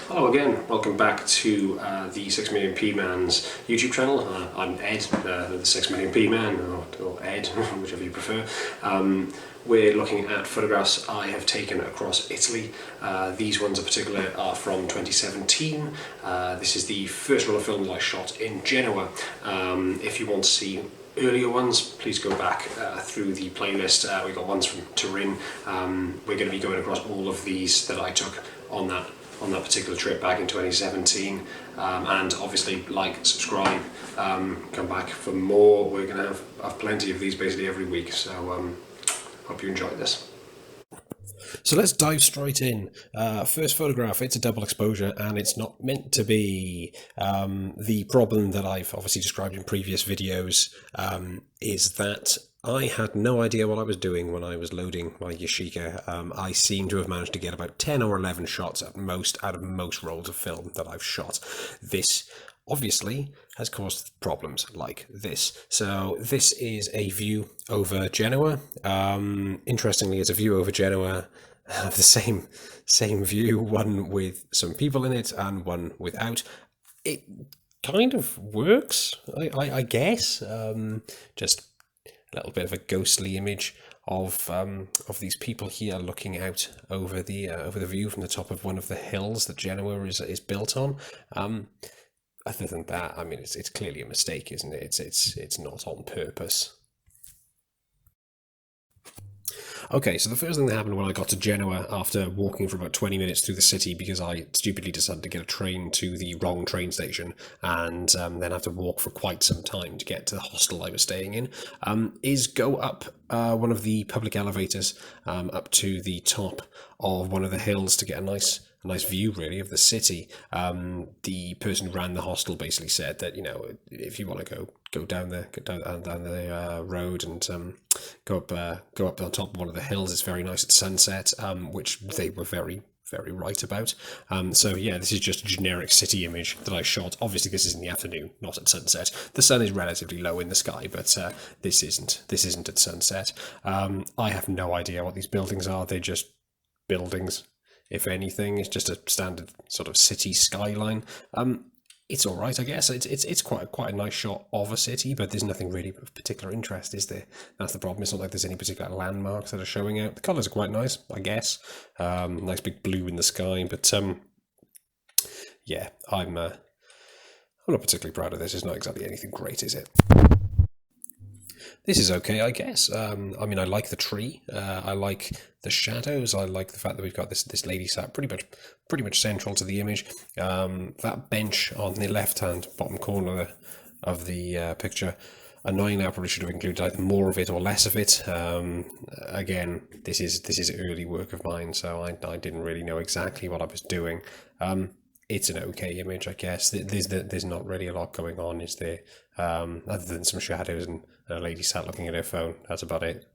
Hello again, welcome back to the 6 Million P Man's YouTube channel. I'm Ed, the 6 Million P Man, or Ed, whichever you prefer. We're looking at photographs I have taken across Italy. These ones in particular are from 2017. This is the first roll of film that I shot in Genoa. If you want to see earlier ones, please go back through the playlist. We've got ones from Turin. We're going to be going across all of these that I took on that particular trip back in 2017, and obviously like, subscribe, come back for more. We're going to have plenty of these basically every week, so hope you enjoyed this. So let's dive straight in. First photograph, it's a double exposure and it's not meant to be. The problem that I've obviously described in previous videos is that I had no idea what I was doing when I was loading my Yashica. I seem to have managed to get about 10 or 11 shots at most out of most rolls of film that I've shot. This obviously has caused problems like this. So this is a view over Genoa. Interestingly, it's a view over Genoa of the same view, one with some people in it and one without. It kind of works, I guess. Just a little bit of a ghostly image of these people here looking out over the view from the top of one of the hills that Genoa is built on. Other than that, I mean, it's clearly a mistake, isn't it? It's not on purpose. Okay, so the first thing that happened when I got to Genoa after walking for about 20 minutes through the city, because I stupidly decided to get a train to the wrong train station and then have to walk for quite some time to get to the hostel I was staying in, is go up one of the public elevators up to the top of one of the hills to get a nice view, really, of the city. The person who ran the hostel basically said that, you know, if you want to go down the road and go up on top of one of the hills, it's very nice at sunset, which they were very right about. So yeah, this is just a generic city image that I shot. Obviously this is in the afternoon, not at sunset. The sun is relatively low in the sky, but this isn't at sunset. I have no idea what these buildings are. They're just buildings. If anything, it's just a standard sort of city skyline. It's all right, I guess. It's quite a nice shot of a city, but there's nothing really of particular interest, is there? That's the problem. It's not like there's any particular landmarks that are showing out. The colours are quite nice, I guess. Nice big blue in the sky, but yeah, I'm not particularly proud of this. It's not exactly anything great, is it? This is okay, I guess. I mean, I like the tree. I like the shadows. I like the fact that we've got this lady sat pretty much central to the image. That bench on the left-hand bottom corner of the picture, annoyingly, I probably should have included either more of it or less of it. Again, this is early work of mine, so I didn't really know exactly what I was doing. It's an okay image, I guess. There's not really a lot going on, is there? Other than some shadows and a lady sat looking at her phone. That's about it.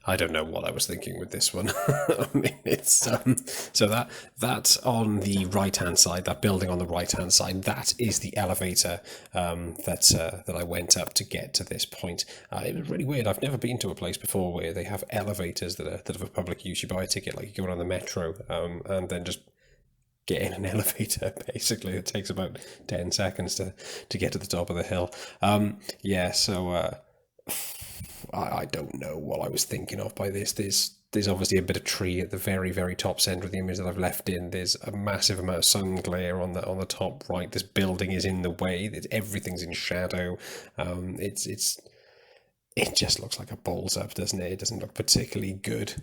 I don't know what I was thinking with this one. I mean, it's so that on the right hand side, that building on the right hand side, that is the elevator that I went up to get to this point. It was really weird. I've never been to a place before where they have elevators that have a public use. You buy a ticket like you go on the metro, and then just get in an elevator. Basically, it takes about 10 seconds to get to the top of the hill. Yeah, so I don't know what I was thinking of by this. There's obviously a bit of tree at the very top centre of the image that I've left in. There's a massive amount of sun glare on the top right. This building is in the way. Everything's in shadow. It just looks like a balls up, doesn't it? It doesn't look particularly good.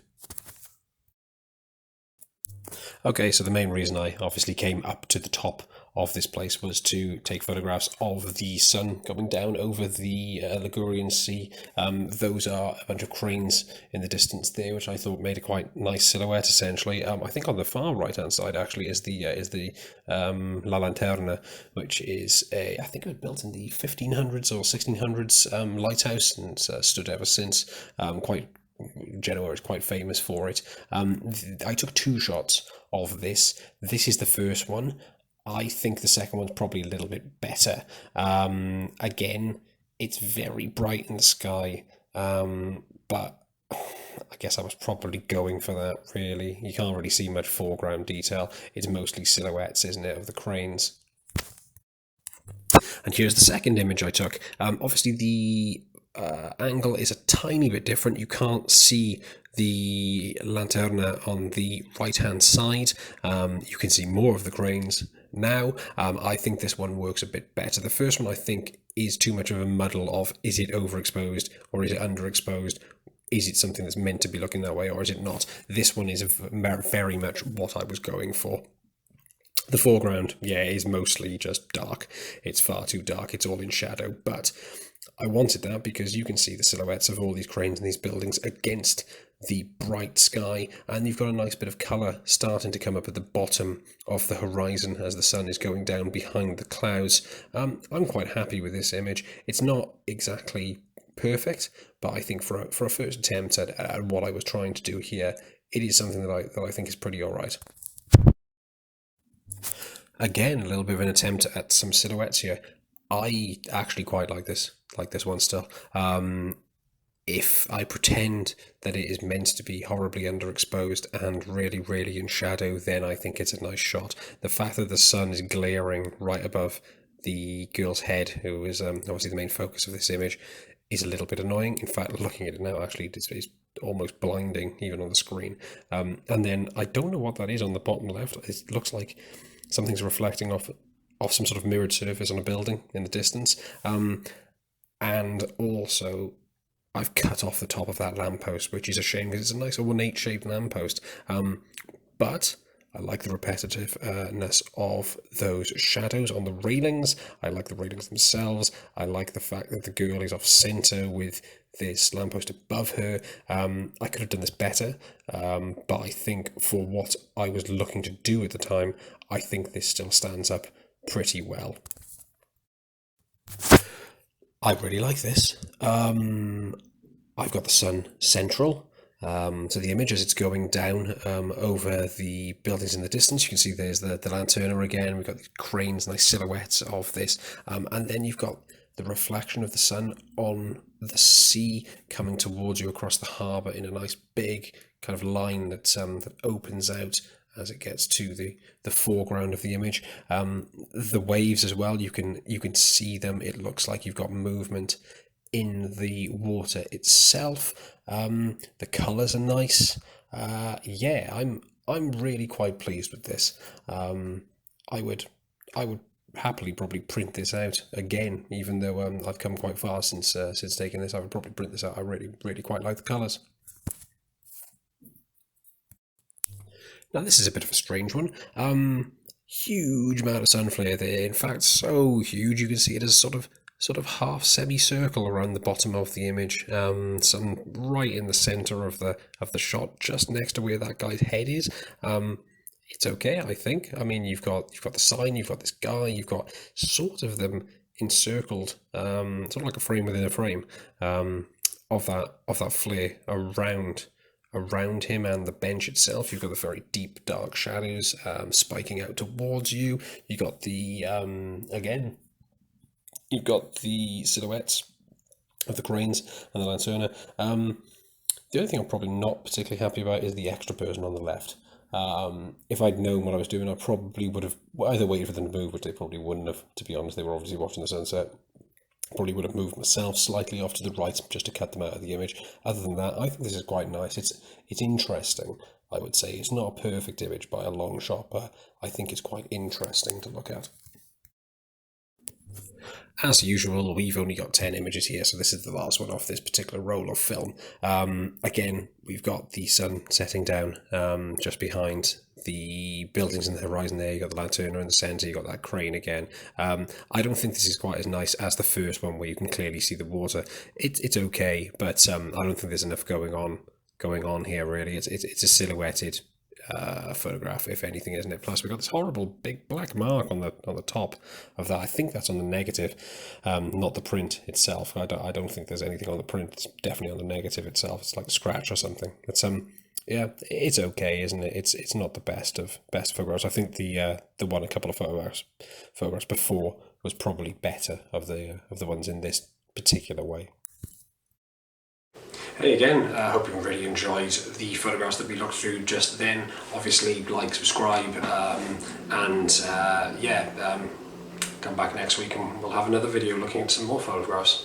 Okay, so the main reason I obviously came up to the top of this place was to take photographs of the sun going down over the Ligurian Sea. Those are a bunch of cranes in the distance there, which I thought made a quite nice silhouette. Essentially, I think on the far right-hand side actually is the La Lanterna, which is I think it was built in the 1500s or 1600s lighthouse and stood ever since. Genoa is quite famous for it. I took two shots of this. This is the first one. I think the second one's probably a little bit better. Again, it's very bright in the sky, but I guess I was probably going for that, really. You can't really see much foreground detail. It's mostly silhouettes, isn't it, of the cranes. And here's the second image I took. Obviously, the angle is a tiny bit different. You can't see the lanterna on the right-hand side. You can see more of the cranes now. I think this one works a bit better. The first one, I think, is too much of a muddle of, is it overexposed or is it underexposed? Is it something that's meant to be looking that way or is it not? This one is very much what I was going for. The foreground, yeah, is mostly just dark. It's far too dark. It's all in shadow. But I wanted that because you can see the silhouettes of all these cranes and these buildings against the bright sky, and you've got a nice bit of colour starting to come up at the bottom of the horizon as the sun is going down behind the clouds. I'm quite happy with this image. It's not exactly perfect, but I think for a first attempt at what I was trying to do here, it is something that I think is pretty alright. Again, a little bit of an attempt at some silhouettes here. I actually quite like this one still. If I pretend that it is meant to be horribly underexposed and really, really in shadow, then I think it's a nice shot. The fact that the sun is glaring right above the girl's head, who is obviously the main focus of this image, is a little bit annoying. In fact, looking at it now, actually, it's almost blinding, even on the screen. And then I don't know what that is on the bottom left. It looks like something's reflecting off some sort of mirrored surface on a building in the distance. And also, I've cut off the top of that lamppost, which is a shame because it's a nice ornate shaped lamppost. But I like the repetitiveness of those shadows on the railings. I like the railings themselves. I like the fact that the girl is off center with this lamppost above her. I could have done this better, but I think for what I was looking to do at the time, I think this still stands up pretty well. I really like this. I've got the sun central to the image as it's going down over the buildings in the distance. You can see there's the lanterna again. We've got these cranes, nice silhouettes of this. And then you've got the reflection of the sun on the sea coming towards you across the harbour in a nice big kind of line that opens out as it gets to the foreground of the image. The waves as well, you can see them. It looks like you've got movement in the water itself. The colours are nice. Yeah, I'm really quite pleased with this. I would happily probably print this out again, even though I've come quite far since taking this. I would probably print this out. I really quite like the colours. Now this is a bit of a strange one. Huge amount of sun flare there. In fact, so huge you can see it as sort of half semicircle around the bottom of the image. Sun right in the center of the shot, just next to where that guy's head is. It's okay, I think. I mean, you've got the sign, you've got this guy, you've got sort of them encircled, sort of like a frame within a frame, of that flare around him and the bench itself. You've got the very deep dark shadows spiking out towards you. You got the again, you've got the silhouettes of the cranes and the lanterna. The only thing I'm probably not particularly happy about is the extra person on the left. If I'd known what I was doing, I probably would have either waited for them to move, which they probably wouldn't have, to be honest. They were obviously watching the sunset. Probably would have moved myself slightly off to the right just to cut them out of the image. Other than that, I think this is quite nice. It's interesting, I would say. It's not a perfect image by a long shot, but I think it's quite interesting to look at. As usual, we've only got 10 images here, so this is the last one off this particular roll of film. Again, we've got the sun setting down just behind the buildings in the horizon there. You've got the lanterna in the centre, you've got that crane again. I don't think this is quite as nice as the first one where you can clearly see the water. It's okay, but I don't think there's enough going on here, really. It's a silhouetted photograph, if anything, isn't it? Plus, we've got this horrible big black mark on the top of that. I think that's on the negative, not the print itself. I don't think there's anything on the print. It's definitely on the negative itself. It's like a scratch or something. It's yeah, it's okay, isn't it? It's not the best photographs. I think the one a couple of photographs before was probably better of the ones in this particular way. Hey again, hope you really enjoyed the photographs that we looked through just then. Obviously, like, subscribe, come back next week and we'll have another video looking at some more photographs.